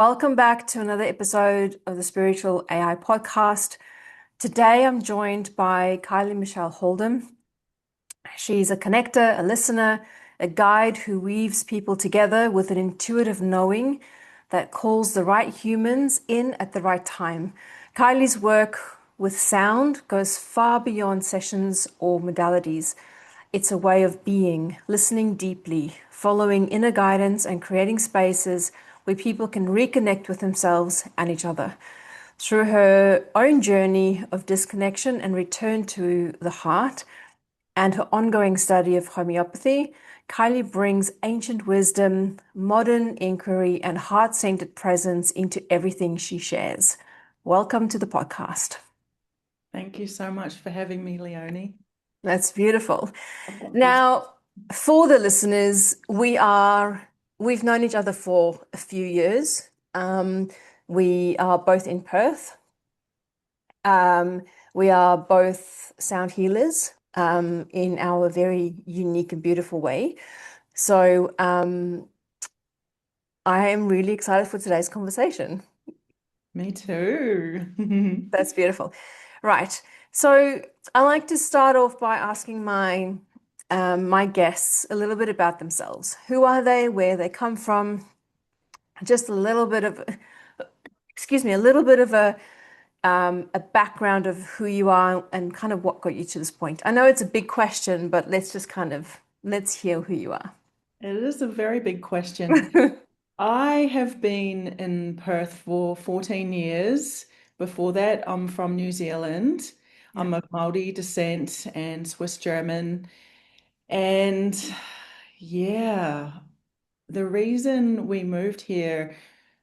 Welcome back to another episode of the Spiritual AI podcast. Today I'm joined by Kylie Michelle Holdem. She's a connector, a listener, a guide who weaves people together with an intuitive knowing that calls the right humans in at the right time. Kylie's work with sound goes far beyond sessions or modalities. It's a way of being, listening deeply, following inner guidance, and creating spaces where people can reconnect with themselves and each other. Through her own journey of disconnection and return to the heart, and her ongoing study of homeopathy, Kylie brings ancient wisdom, modern inquiry, and heart centered presence into everything she shares. Welcome to the podcast. Thank you so much for having me, Leonie. That's beautiful. Now, for the listeners, we've known each other for a few years. We are both in Perth. Um, we are both sound healers in our very unique and beautiful way. So I am really excited for today's conversation. Me too. That's beautiful. Right. So I like to start off by asking my guests a little bit about themselves. Who are they? Where they come from? Just a little bit of, excuse me, a little bit of a background of who you are and kind of what got you to this point. I know it's a big question, but let's hear who you are. It is a very big question. I have been in Perth for 14 years. Before that, I'm from New Zealand. Yeah. I'm of Māori descent and Swiss German. And yeah, the reason we moved here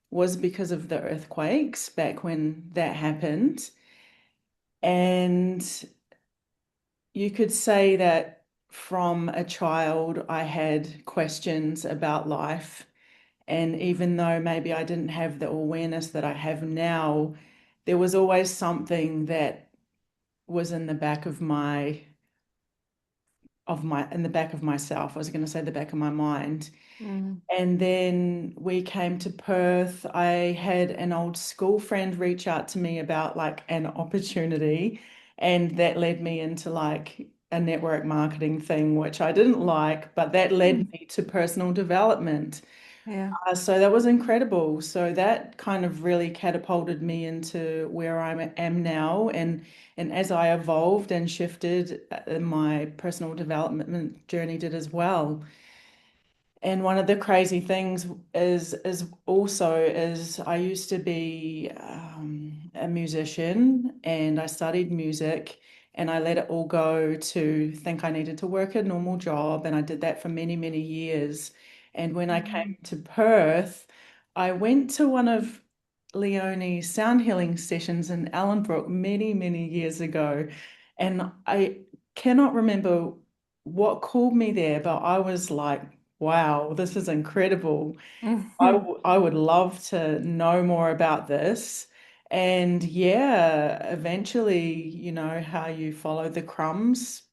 was because of the earthquakes back when that happened. And you could say that from a child, I had questions about life. And even though maybe I didn't have the awareness that I have now, there was always something that was in the back in the back of myself. I was going to say the back of my mind. Mm. And then we came to Perth. I had an old school friend reach out to me about like an opportunity, and that led me into like a network marketing thing, which I didn't like, but that led me to personal development. Yeah. So that was incredible. So that kind of really catapulted me into where am now. And as I evolved and shifted, my personal development journey did as well. And one of the crazy things is also is I used to be a musician and I studied music and I let it all go to think I needed to work a normal job and I did that for many, many years. And when I Mm. came to Perth, I went to one of Leonie's sound healing sessions in Ellenbrook many, many years ago. And I cannot remember what called me there, but I was like, wow, this is incredible. Mhm. I would love to know more about this. And yeah, eventually, how you follow the crumbs,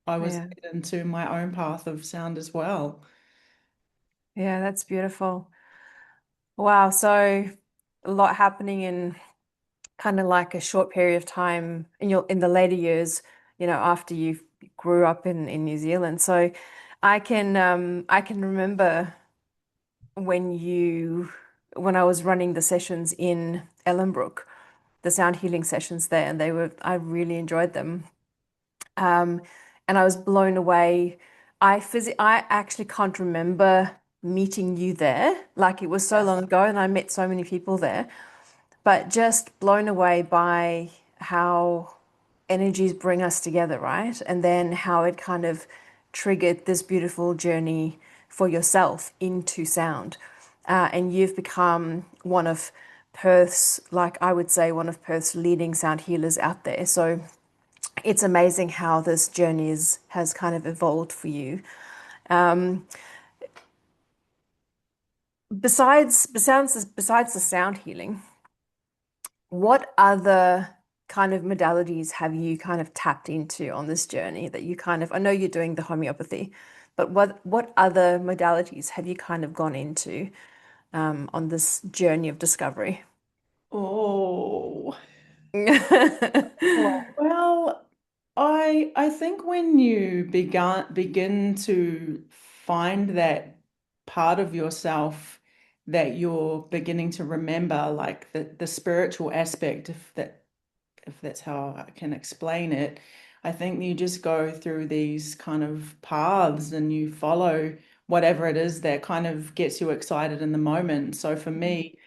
I was Yeah. led into my own path of sound as well. Yeah, that's beautiful. Wow. So a lot happening in kind of like a short period of time in the later years, after you grew up in New Zealand. So I can remember when when I was running the sessions in Ellenbrook, the sound healing sessions there, and I really enjoyed them. Um, and I was blown away. I actually can't remember meeting you there. Like it was so Yeah. long ago, and I met so many people there, but just blown away by how energies bring us together, right? And then how it kind of triggered this beautiful journey for yourself into sound. And you've become one of Perth's, like I would say, one of Perth's leading sound healers out there. So it's amazing how this journey has kind of evolved for you. Um, besides the sound healing, what other kind of modalities have you kind of tapped into on this journey that you kind of, I know you're doing the homeopathy, but what other modalities have you kind of gone into? on this journey of discovery. Oh. Oh, well, I think when you begin to find that part of yourself that you're beginning to remember, like the spiritual aspect, if that's how I can explain it, I think you just go through these kind of paths and you follow whatever it is that kind of gets you excited in the moment. So for me,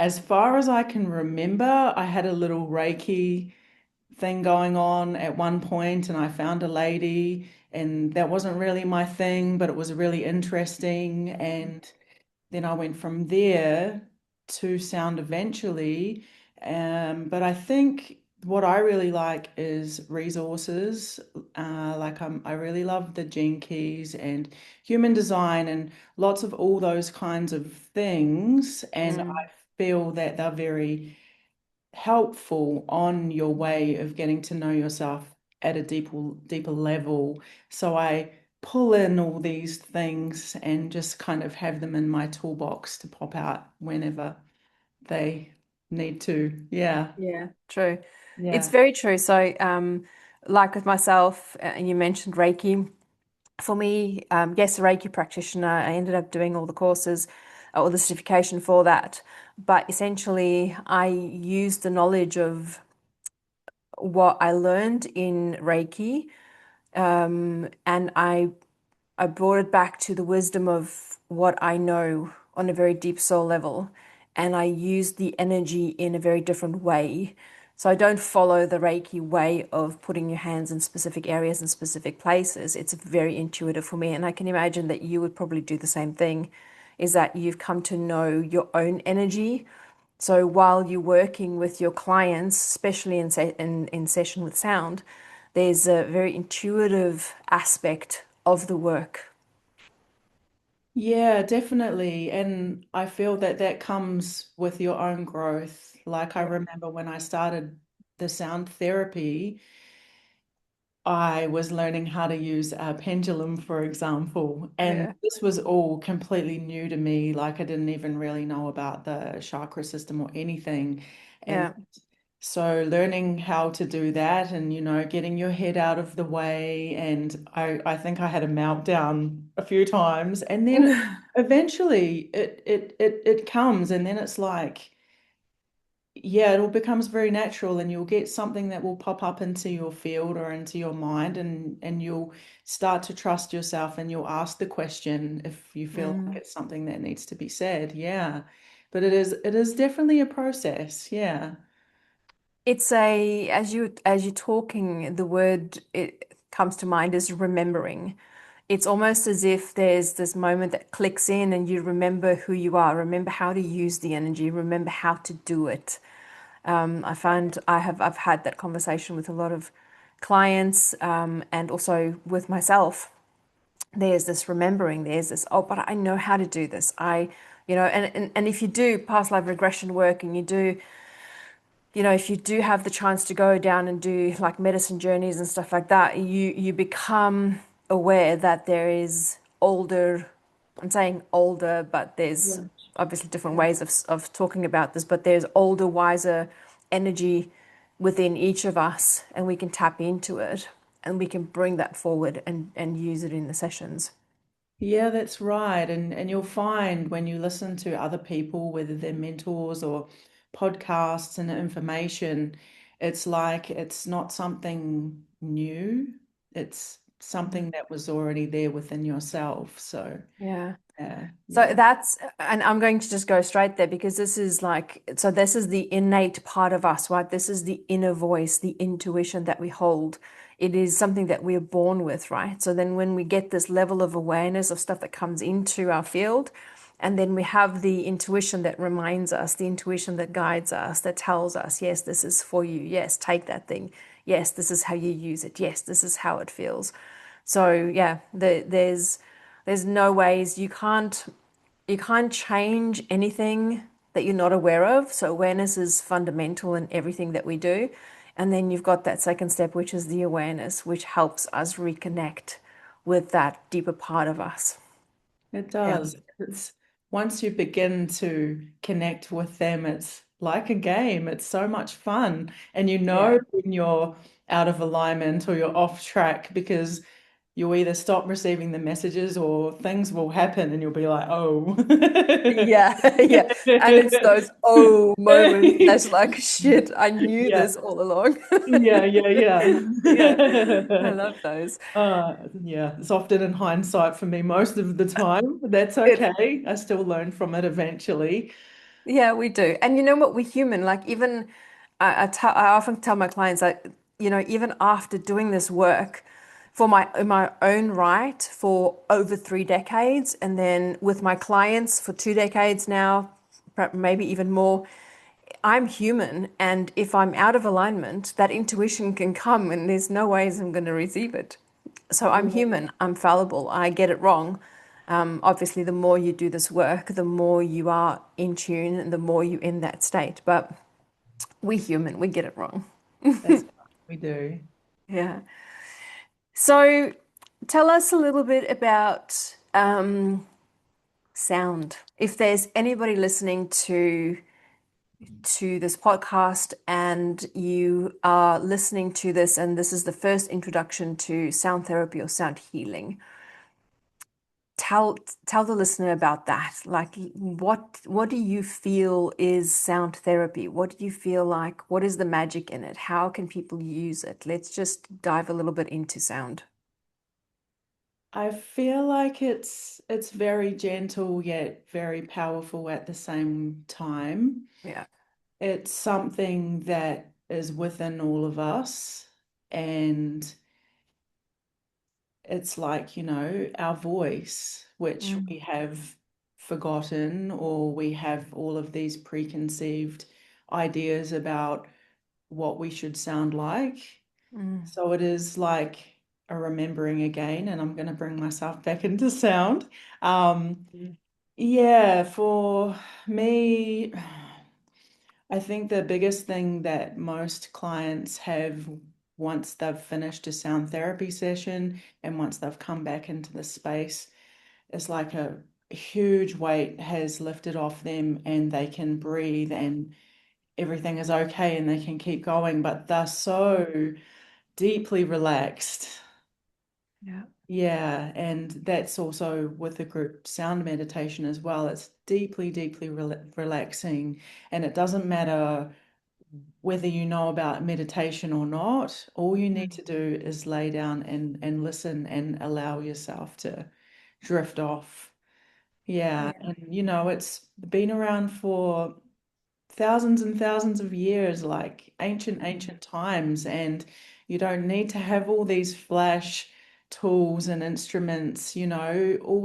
as far as I can remember, I had a little Reiki thing going on at one point, and I found a lady, and that wasn't really my thing, but it was really interesting. And then I went from there to sound eventually. But I think what I really like is resources. I really love the gene keys and human design and lots of all those kinds of things. And I Mm, feel that they're very helpful on your way of getting to know yourself at a deeper level. So I pull in all these things and just kind of have them in my toolbox to pop out whenever they need to. Yeah. yeah, true. It's Yeah. very true. So, like with myself, and you mentioned Reiki. For me, yes, a Reiki practitioner. I ended up doing all the courses or the certification for that. But essentially, I used the knowledge of what I learned in Reiki, and I brought it back to the wisdom of what I know on a very deep soul level, and I used the energy in a very different way. So I don't follow the Reiki way of putting your hands in specific areas and specific places. It's very intuitive for me, and I can imagine that you would probably do the same thing, is that you've come to know your own energy. So while you're working with your clients, especially in session with sound, there's a very intuitive aspect of the work. Yeah, definitely. And I feel that that comes with your own growth. Like I remember when I started the sound therapy, I was learning how to use a pendulum, for example, and Yeah. this was all completely new to me. Like I didn't even really know about the chakra system or anything. And Yeah. so learning how to do that and, getting your head out of the way. And I think I had a meltdown a few times. And then eventually it comes and then it's like, yeah, it all becomes very natural and you'll get something that will pop up into your field or into your mind and you'll start to trust yourself and you'll ask the question if you feel like Mm. it's something that needs to be said. Yeah. But it is definitely a process. Yeah. It's as you're talking, the word it comes to mind is remembering. It's almost as if there's this moment that clicks in and you remember who you are, remember how to use the energy, remember how to do it. I find I've had that conversation with a lot of clients, and also with myself. There's this remembering, there's this, oh, but I know how to do this. And if you do past life regression work and if you do have the chance to go down and do like medicine journeys and stuff like that, you become aware that there is older, I'm saying older, but there's Yeah. obviously different ways of talking about this, but there's older, wiser energy within each of us, and we can tap into it and we can bring that forward and use it in the sessions. Yeah, that's right. And you'll find when you listen to other people, whether they're mentors or podcasts and information, it's like it's not something new. It's Mhm. something that was already there within yourself. So Yeah. yeah, So yeah. and I'm going to just go straight there because this is the innate part of us, right? This is the inner voice, the intuition that we hold. It is something that we are born with, right? So then when we get this level of awareness of stuff that comes into our field, and then we have the intuition that reminds us, the intuition that guides us, that tells us, yes, this is for you. Yes, take that thing. Yes, this is how you use it. Yes, this is how it feels. So yeah, there's no ways you can't change anything that you're not aware of. So awareness is fundamental in everything that we do. And then you've got that second step, which is the awareness, which helps us reconnect with that deeper part of us. It Yeah. does. It's once you begin to connect with them, it's like a game. It's so much fun. And you Yeah. know when you're out of alignment or you're off track because you'll either stop receiving the messages or things will happen and you'll be like, oh. Yeah, yeah. And it's those oh moments that's like, shit, I knew Yeah, this all along. yeah, yeah, Yeah, I yeah. love those. Yeah, it's often in hindsight for me most of the time, but that's It, okay. I still learn from it eventually. yeah, we do. And you know what? We're human. Like even I often tell my clients that, even after doing this work for my in my own right for over 3 decades, and then with my clients for 2 decades now, maybe even more, I'm human, and if I'm out of alignment, that intuition can come, and there's no ways I'm going to receive it. So I'm human, I'm fallible, I get it wrong. Obviously, the more you do this work, the more you are in tune and the more you're in that state. But we're human, we get it wrong. That's what we do. Yeah. So tell us a little bit about sound. If there's anybody listening to this podcast and you are listening to this and this is the first introduction to sound therapy or sound healing, tell the listener about that. Like what do you feel is sound therapy? What do you feel like? What is the magic in it? How can people use it? Let's just dive a little bit into sound. I feel like it's very gentle yet very powerful at the same time. Yeah. It's something that is within all of us, and it's like, our voice, which Mm, we have forgotten, or we have all of these preconceived ideas about what we should sound like. mm, So it is like a remembering again, and I'm going to bring myself back into sound. Um, mm, yeah, for me, I think the biggest thing that most clients have once they've finished a sound therapy session and once they've come back into the space is like a huge weight has lifted off them and they can breathe and everything is okay and they can keep going, but they're so deeply relaxed. yeah. Yeah, and that's also with the group sound meditation as well. It's deeply, deeply relaxing, and it doesn't matter whether you know about meditation or not. All you need Mm, to do is lay down and listen and allow yourself to drift off. Yeah, yeah. and it's been around for thousands and thousands of years, like ancient, Mm, ancient times. And you don't need to have all these flash tools and instruments, all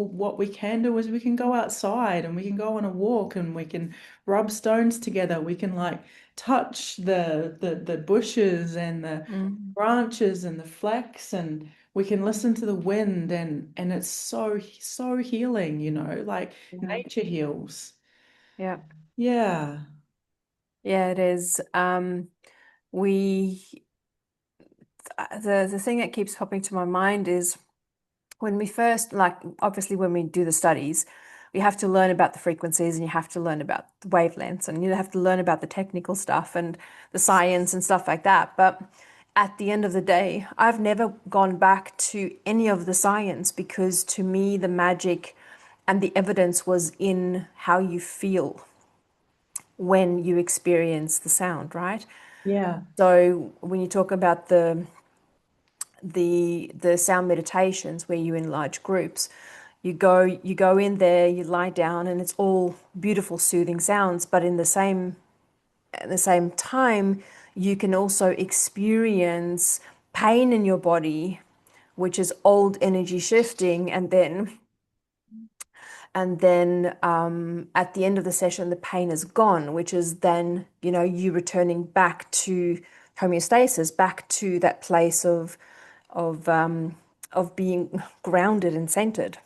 what we can do is we can go outside and we can go on a walk and we can rub stones together. We can like touch the bushes and the mm, branches and the flax and we can listen to the wind and it's so so healing, like yeah. nature heals. Yeah. Yeah. Yeah, it is. We the thing that keeps popping to my mind is when we first, like, obviously when we do the studies, we have to learn about the frequencies and you have to learn about the wavelengths and you have to learn about the technical stuff and the science and stuff like that. But at the end of the day, I've never gone back to any of the science because to me, the magic and the evidence was in how you feel when you experience the sound, right? Yeah. So when you talk about the sound meditations where you're in large groups, you go in there, you lie down, and it's all beautiful, soothing sounds. But in the same at the same time, you can also experience pain in your body, which is old energy shifting, and then at the end of the session, the pain is gone, which is then, you returning back to homeostasis, back to that place of um, of being grounded and centered.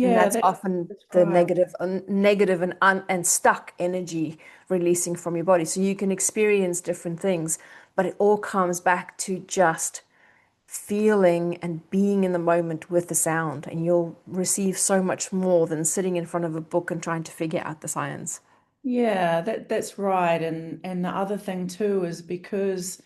And Yeah, that's that's often that's the right. negative and stuck energy releasing from your body. So you can experience different things, but it all comes back to just feeling and being in the moment with the sound, and you'll receive so much more than sitting in front of a book and trying to figure out the science. Yeah, that's right. And the other thing too is because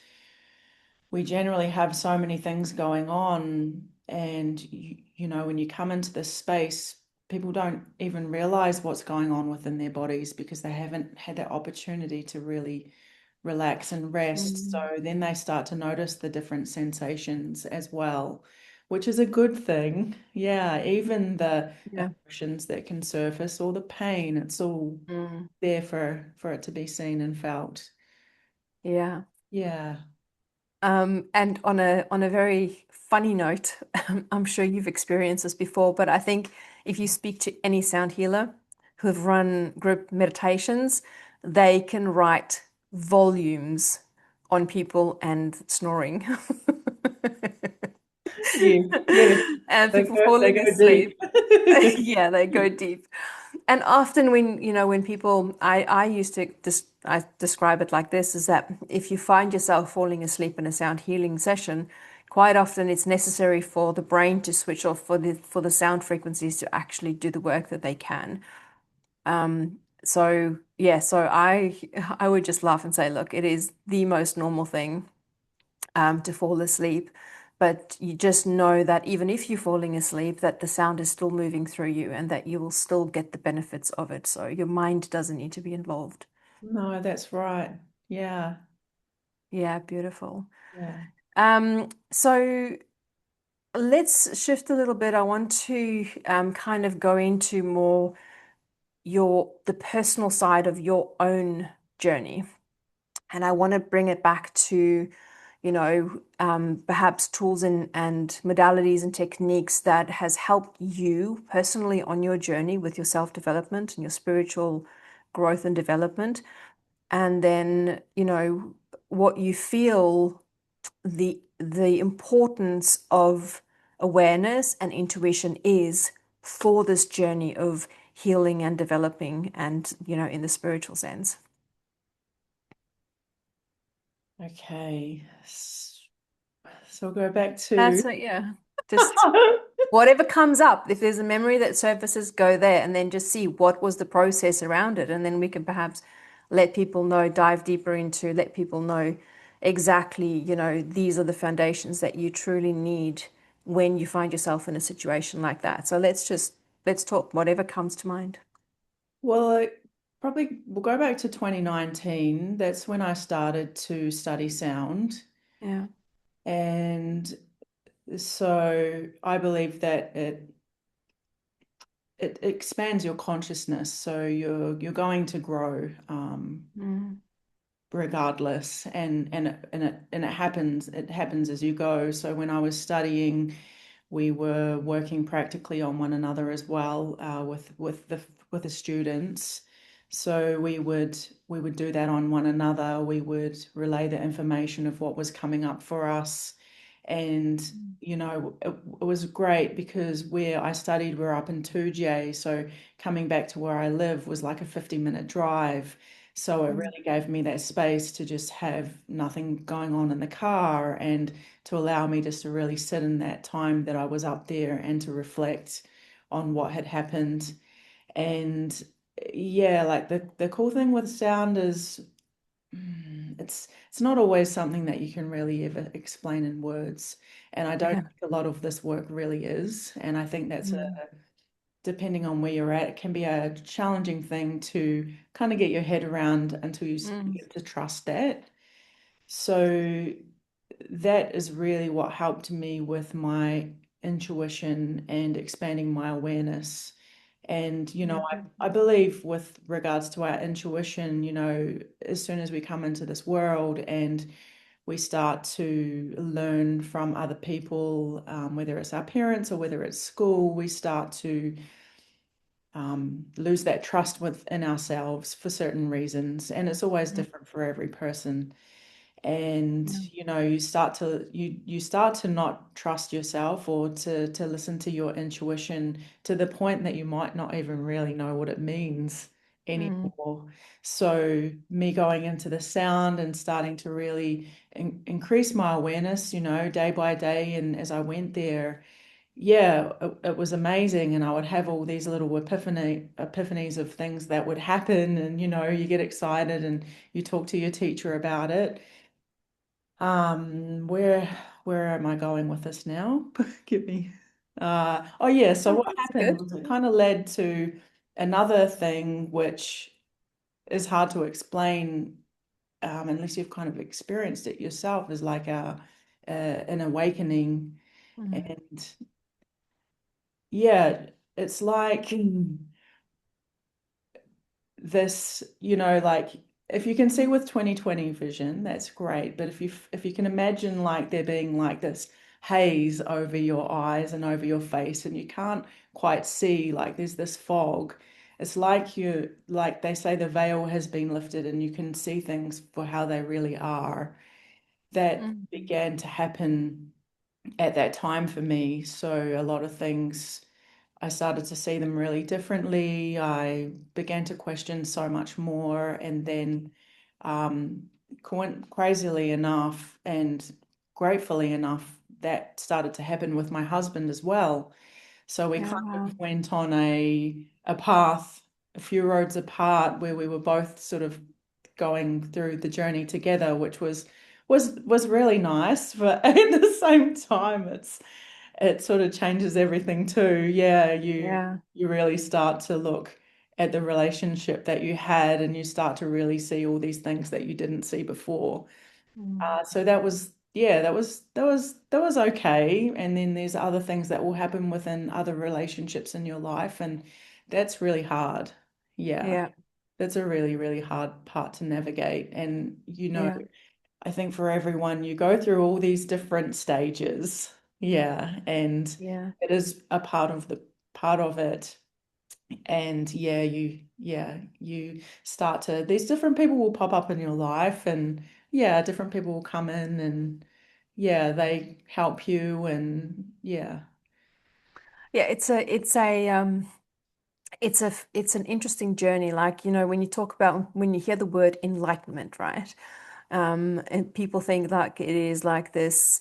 we generally have so many things going on, and you know, when you come into this space, people don't even realize what's going on within their bodies because they haven't had that opportunity to really relax and rest. So Mm. then they start to notice the different sensations as well, which is a good thing. Yeah, even the Yeah. emotions that can surface or the pain, it's all Mm. there for it to be seen and felt. Yeah. Yeah. And on a very funny note, I'm sure you've experienced this before, but I think if you speak to any sound healer who have run group meditations, they can write volumes on people and snoring. Yes, yes. And They people go, they falling go deep. asleep. Yeah, they go deep. And often when, when people, I used to I describe it like this, is that if you find yourself falling asleep in a sound healing session, quite often it's necessary for the brain to switch off for the sound frequencies to actually do the work that they can. So yeah, so I would just laugh and say, look, it is the most normal thing to fall asleep. But you just know that even if you're falling asleep, that the sound is still moving through you and that you will still get the benefits of it. So your mind doesn't need to be involved. No, that's right. Yeah, Yeah, beautiful. yeah. So let's shift a little bit. I want to kind of go into more the personal side of your own journey. And I want to bring it back to, perhaps tools and modalities and techniques that has helped you personally on your journey with your self-development and your spiritual growth and development. And then, what you feel the importance of awareness and intuition is for this journey of healing and developing and, in the spiritual sense. Okay. So we'll go back to That's it, yeah. Just whatever comes up, if there's a memory that surfaces, go there and then just see what was the process around it. And then we can perhaps let people know, dive deeper into, let people know exactly, these are the foundations that you truly need when you find yourself in a situation like that. So let's talk whatever comes to mind. well, probably we'll go back to 2019. That's when I started to study sound. Yeah. And so I believe that it expands your consciousness. So you're going to grow Mm, regardless. And it happens as you go. So when I was studying, we were working practically on one another as well, with the students. So we would do that on one another. We would relay the information of what was coming up for us, and it was great because where I studied, we're up in 2J, so coming back to where I live was like a 50-minute drive. So it mm, really gave me that space to just have nothing going on in the car and to allow me just to really sit in that time that I was up there and to reflect on what had happened. And yeah, like the cool thing with sound is it's not always something that you can really ever explain in words. And I don't yeah. think a lot of this work really is. And I think that's Mm, depending on where you're at, it can be a challenging thing to kind of get your head around until you mm, get to trust that. So that is really what helped me with my intuition and expanding my awareness. And, yeah, I believe with regards to our intuition, as soon as we come into this world and we start to learn from other people, whether it's our parents or whether it's school, we start to lose that trust within ourselves for certain reasons. And it's always mm, different for every person. And yeah. you start to not trust yourself or to listen to your intuition to the point that you might not even really know what it means. Mm. anymore. So me going into the sound and starting to really increase my awareness, day by day, and as I went there, yeah, it was amazing. And I would have all these little epiphanies of things that would happen, and you get excited and you talk to your teacher about it. Where am I going with this now? Give me. Oh yeah, so Oh, what that's happened good. was it kind of led to another thing which is hard to explain, unless you've kind of experienced it yourself, is like an awakening. Mm. And yeah, it's like this, like if you can see with 2020 vision, that's great. But if you can imagine like there being like this haze over your eyes and over your face, and you can't quite see, like there's this fog. It's like like they say the veil has been lifted and you can see things for how they really are. That Mm. began to happen at that time for me. So a lot of things, I started to see them really differently. I began to question so much more. And then, crazily enough and gratefully enough, that started to happen with my husband as well. So we Yeah, kind wow. of went on a path, a few roads apart, where we were both sort of going through the journey together, which was really nice. But at the same time, it sort of changes everything too. Yeah, Yeah. you really start to look at the relationship that you had, and you start to really see all these things that you didn't see before. Mm. So that was, yeah, that was okay. And then there's other things that will happen within other relationships in your life, and that's really hard. Yeah, Yeah. that's a really, really hard part to navigate. And Yeah. I think for everyone, you go through all these different stages. Yeah, and Yeah. it is a part of it. And you start to, these different people will pop up in your life, and yeah, different people will come in, and yeah, they help you, and yeah. Yeah, it's an interesting journey. Like, when you talk about when you hear the word enlightenment, right? And people think like it is like this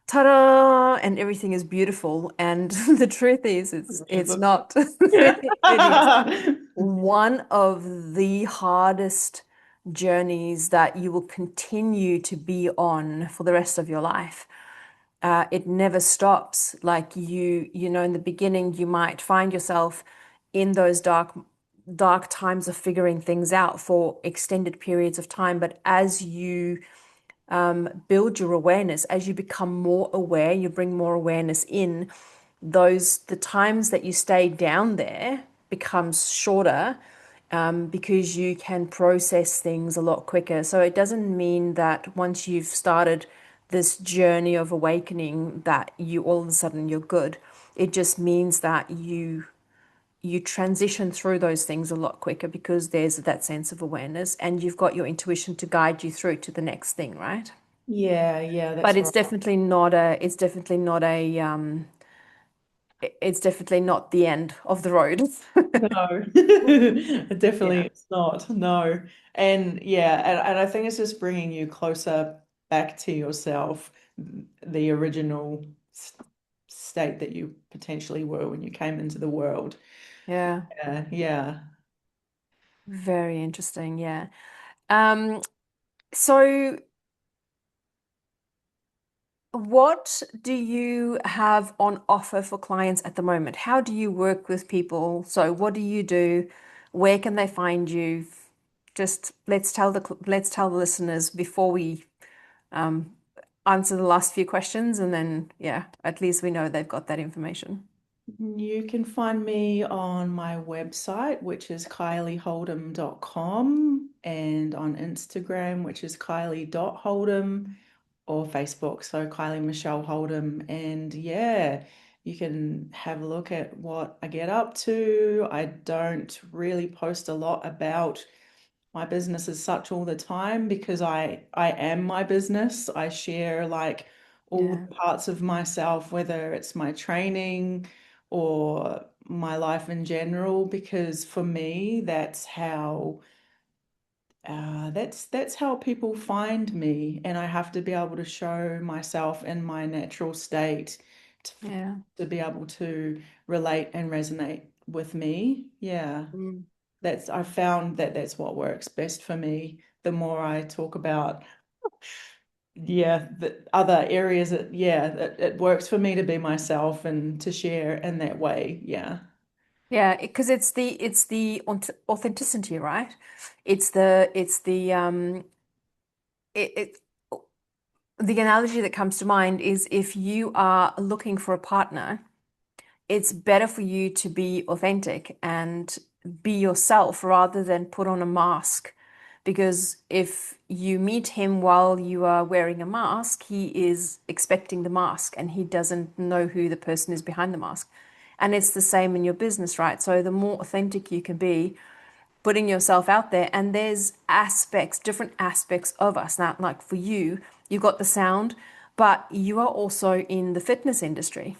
ta-da and everything is beautiful. And the truth is it's not. It is one of the hardest journeys that you will continue to be on for the rest of your life. It never stops. Like in the beginning, you might find yourself in those dark times of figuring things out for extended periods of time. But as you build your awareness, as you become more aware, you bring more awareness in, the times that you stay down there becomes shorter, because you can process things a lot quicker. So it doesn't mean that once you've started this journey of awakening that you all of a sudden you're good. It just means that you transition through those things a lot quicker because there's that sense of awareness and you've got your intuition to guide you through to the next thing, right? Yeah, yeah, But that's right. it's definitely not the end of the road. No, definitely Yeah. it's not. No. And yeah, and I think it's just bringing you closer back to yourself, the original state that you potentially were when you came into the world. Yeah. Yeah, yeah. Very interesting. Yeah. Um, so what do you have on offer for clients at the moment? How do you work with people? So what do you do? Where can they find you? Just let's tell the listeners before we um, answer the last few questions, and then yeah, at least we know they've got that information. You can find me on my website, which is kylieholdem.com, and on Instagram, which is kylie.holdem, or Facebook, so Kylie Michelle Holdem. And yeah, you can have a look at what I get up to. I don't really post a lot about my business as such all the time because I am my business. I share all Yeah. the parts of myself, whether it's my training or my life in general, because for me, that's how people find me, and I have to be able to show myself in my natural state to, Yeah. to be able to relate and resonate with me. Yeah, Mm. I found that that's what works best for me. The more I talk about, yeah, the other areas, it works for me to be myself and to share in that way. Yeah. Yeah, because it's the authenticity, right? It's it the analogy that comes to mind is if you are looking for a partner, it's better for you to be authentic and be yourself rather than put on a mask. Because if you meet him while you are wearing a mask, he is expecting the mask and he doesn't know who the person is behind the mask. And it's the same in your business, right? So the more authentic you can be, putting yourself out there, and there's aspects, different aspects of us. Now, like for you, you've got the sound, but you are also in the fitness industry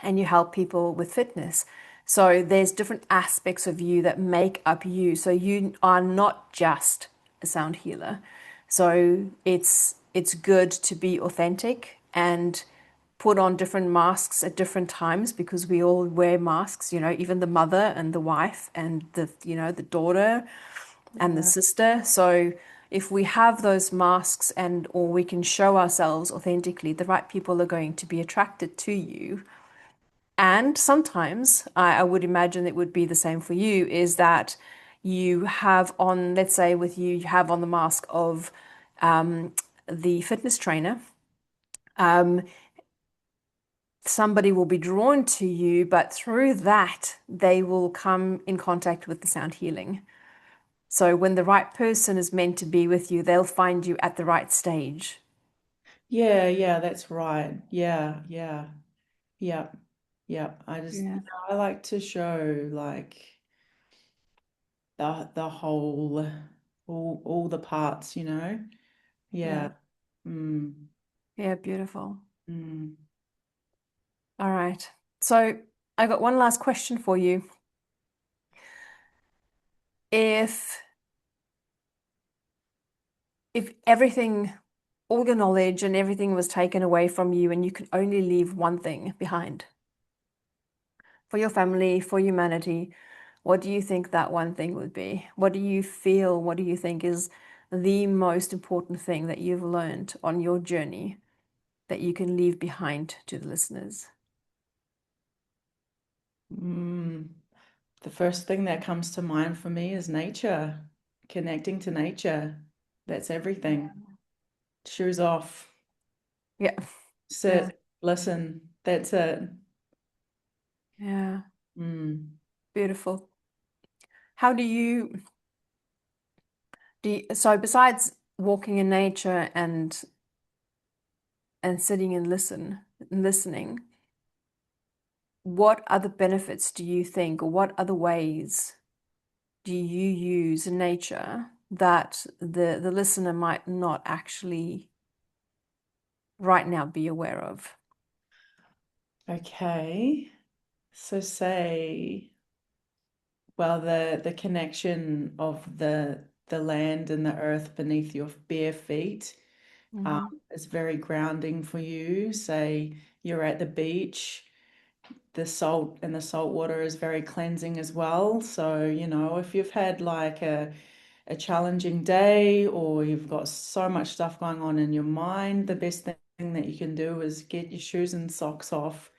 and you help people with fitness. So there's different aspects of you that make up you. So you are not just a sound healer. So it's good to be authentic and put on different masks at different times because we all wear masks, even the mother and the wife and the daughter and the Yeah. sister. So if we have those masks and or we can show ourselves authentically, the right people are going to be attracted to you. And sometimes I would imagine it would be the same for you, is that you have on, let's say with you, you have on the mask of the fitness trainer. Um, Somebody will be drawn to you, but through that, they will come in contact with the sound healing. So when the right person is meant to be with you, they'll find you at the right stage. Yeah, yeah, that's right. Yeah, yeah, yeah, yeah. Yeah. I like to show like the whole, all the parts, you know? Yeah. Yeah. Mm, Yeah, beautiful. mm. All right. So I got one last question for you. If if everything, all your knowledge and everything was taken away from you and you could only leave one thing behind for your family, for humanity, what do you think that one thing would be? What do you feel? What do you think is the most important thing that you've learned on your journey that you can leave behind to the listeners? Mm. The first thing that comes to mind for me is nature, connecting to nature. That's everything. Shoes off, Yeah. Yeah. sit, listen. That's it. Yeah. Mm. Beautiful. How so besides walking in nature and sitting and listening, what other benefits do you think, or what other ways do you use in nature that the listener might not actually right now be aware of? Okay. So say, well, the connection of the land and the earth beneath your bare feet Mm-hmm. is very grounding for you. Say you're at the beach, the salt water is very cleansing as well. So, if you've had like a challenging day or you've got so much stuff going on in your mind, the best thing that you can do is get your shoes and socks off,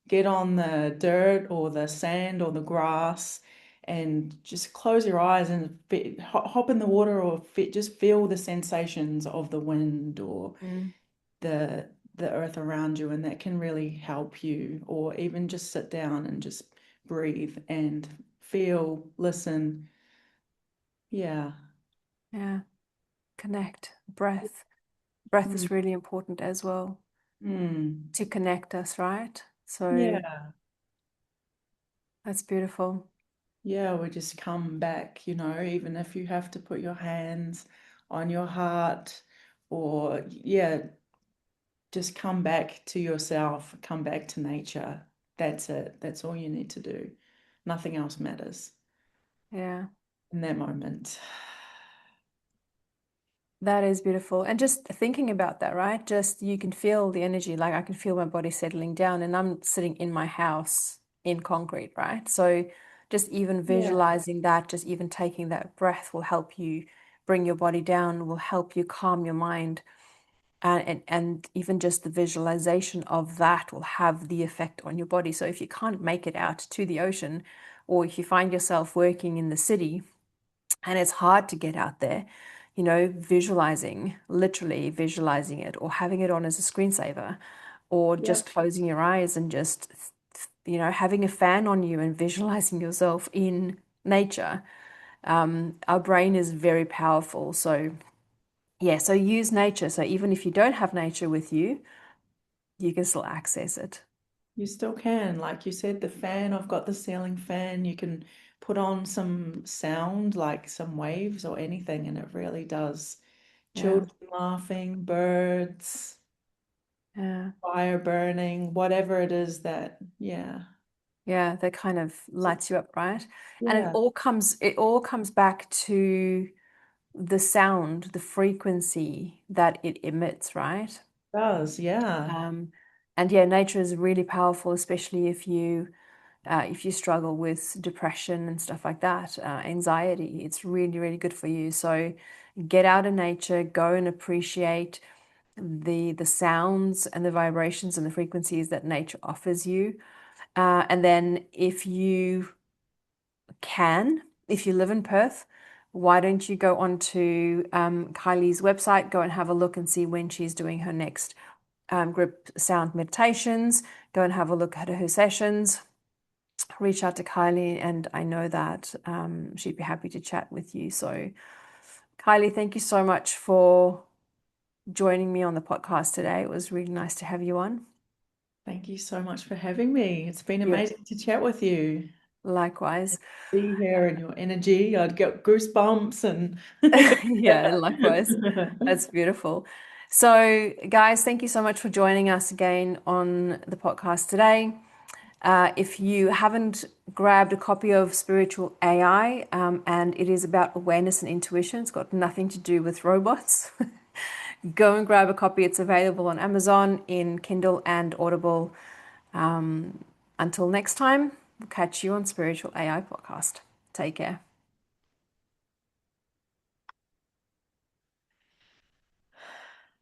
get on the dirt or the sand or the grass, and just close your eyes and hop in the water, or just feel the sensations of the wind or Mm. the the earth around you, and that can really help you. Or even just sit down and just breathe and feel, listen. Yeah. Yeah, connect. Breath Mm. is really important as well Mm. to connect us, right? So Yeah. that's beautiful. Yeah, we just come back, even if you have to put your hands on your heart, or yeah, just come back to yourself, come back to nature. That's it. That's all you need to do. Nothing else matters Yeah. in that moment. That is beautiful. And just thinking about that, right? Just you can feel the energy. Like I can feel my body settling down, and I'm sitting in my house in concrete, right? So just even Yeah. visualizing that, just even taking that breath will help you bring your body down, will help you calm your mind. And even just the visualization of that will have the effect on your body. So if you can't make it out to the ocean, or if you find yourself working in the city, and it's hard to get out there, visualizing, literally visualizing it, or having it on as a screensaver, or Yeah. just closing your eyes and just, having a fan on you and visualizing yourself in nature. Our brain is very powerful. So, yeah, so use nature. So, even if you don't have nature with you, you can still access it. You still can. Like you said, the fan, I've got the ceiling fan. You can put on some sound, like some waves or anything, and it really does. Yeah. Children laughing, birds, Yeah. fire burning, whatever it is that, yeah. Yeah, that kind of So, lights you up, right? And it yeah, all comes back to the sound, the frequency that it emits, right? it does, yeah. Um, and yeah, nature is really powerful, especially if you struggle with depression and stuff like that, anxiety. It's really, really good for you. So get out in nature, go and appreciate the sounds and the vibrations and the frequencies that nature offers you. And then if you live in Perth, why don't you go onto Kylie's website, go and have a look and see when she's doing her next group sound meditations. Go and have a look at her sessions. Reach out to Kylie, and I know that she'd be happy to chat with you. So, Kylie, thank you so much for joining me on the podcast today. It was really nice to have you on. Thank you so much for having me. It's been You amazing to chat with you. likewise. Be here and your energy. I'd get goosebumps and Yeah, likewise. That's beautiful. So, guys, thank you so much for joining us again on the podcast today. If you haven't grabbed a copy of Spiritual AI, and it is about awareness and intuition, it's got nothing to do with robots. Go and grab a copy. It's available on Amazon in Kindle and Audible. Until next time, we'll catch you on Spiritual AI Podcast. Take care.